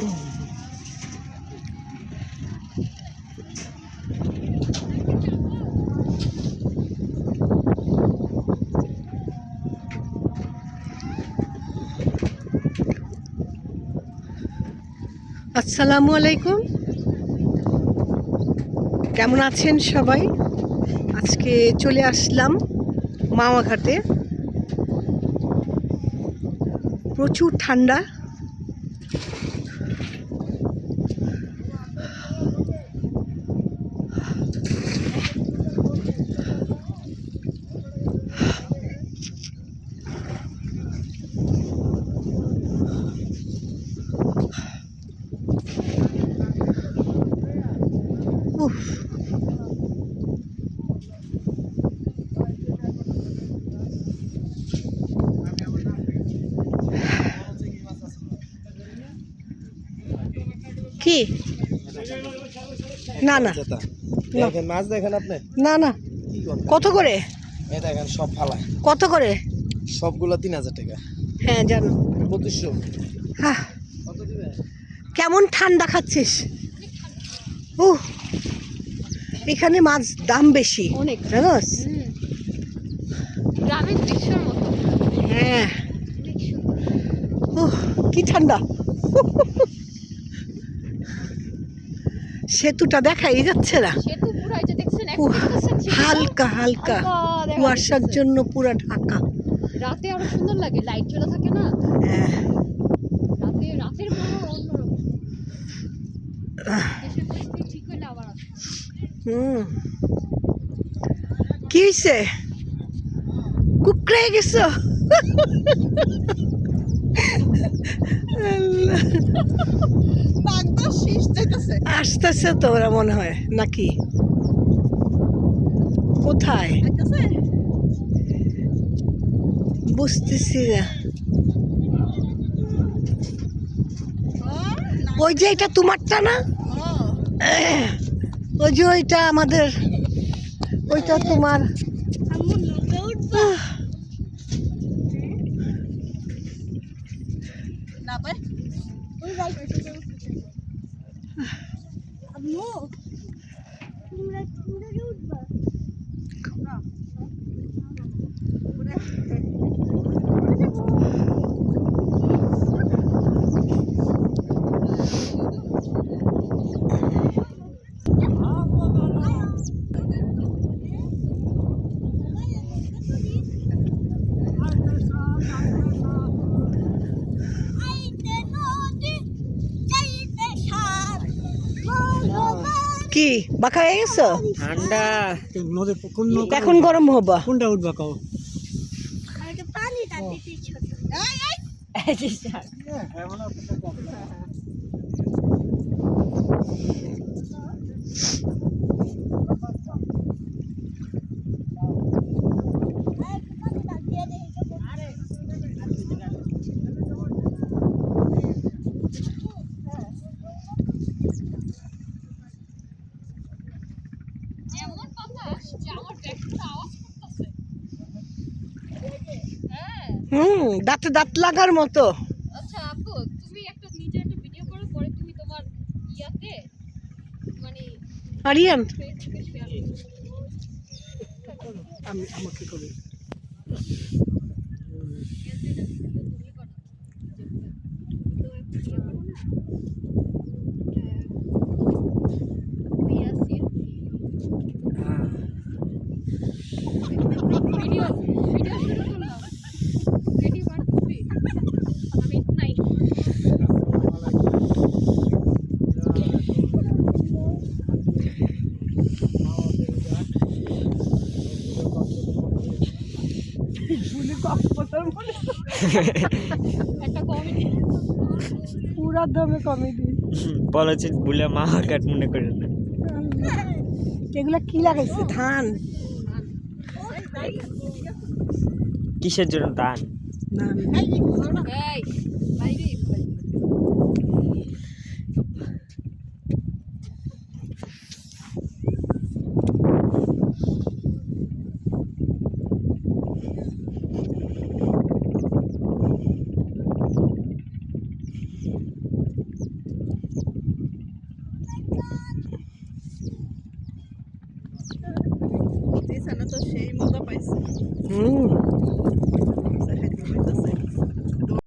আসসালামু আলাইকুম, কেমন আছেন সবাই? আজকে চলে আসলাম মাওয়া ঘাটে। প্রচুর ঠান্ডা। উফ, কি না না দেখেন মাছ দেখেন আপনি। না না, কত করে? এই দেখেন সব ফালায়। কত করে? সবগুলো 3000 টাকা। হ্যাঁ জানো। 2500। হ্যাঁ, কত দিবে? কেমন ঠান্ডা খাচ্ছিস? এখানে মাছ দাম বেশি অনেক, জানোস? গ্রামের দৃশ্যের মতো। হ্যাঁ, কি ঠান্ডা। সেতুটা দেখাই যাচ্ছে না, সেতু পুরো এই যে দেখছেন দেখতেছেন হালকা হালকা কুয়াশার জন্য পুরো ঢাকা। রাতে আরো সুন্দর লাগে, লাইট জ্বলা থাকে না। হ্যাঁ, রাতের মনে অন্যরকম। দেশের পরিস্থিতি ঠিক হইলে আবার কি হয়েছে? কুকড়ে গেছো? আসতেছে তো ওরা মনে হয়, নাকি কোথায় বুঝতেছি না। ওই যে এটা তোমারটা না? ওই যে ওইটা আমাদের, ওইটা তোমার। কি বাঁকা হয়ে গেছো? ঠান্ডা নদী এখন গরম হবা। কোনটা উঠবা কও? এমন বাতাস যে আমার ব্যাগটা আওয়াজ করতেছে। হ্যাঁ, দাঁতে দাঁত লাগার মতো। আচ্ছা আপু, তুমি একটা নিজে একটা ভিডিও করার পরে তুমি তোমার ইয়াতে মানে আরিয়ান ফেসবুকে শেয়ার করো। আমাকে করে ভিডিও ভিডিও শুরু করলাম। রেডি 1 2 3 আমি নাই। একটা কমেডি, পুরা দমে কমেডি বলেছে বলে মা কাট মনে করে না। এগুলা কি লাগাইছে? ধান? কিসের জন্য ধান? এই বাইরে দিছে না তো সেই মজা পাইছে হুম খাইতে পাইতেছে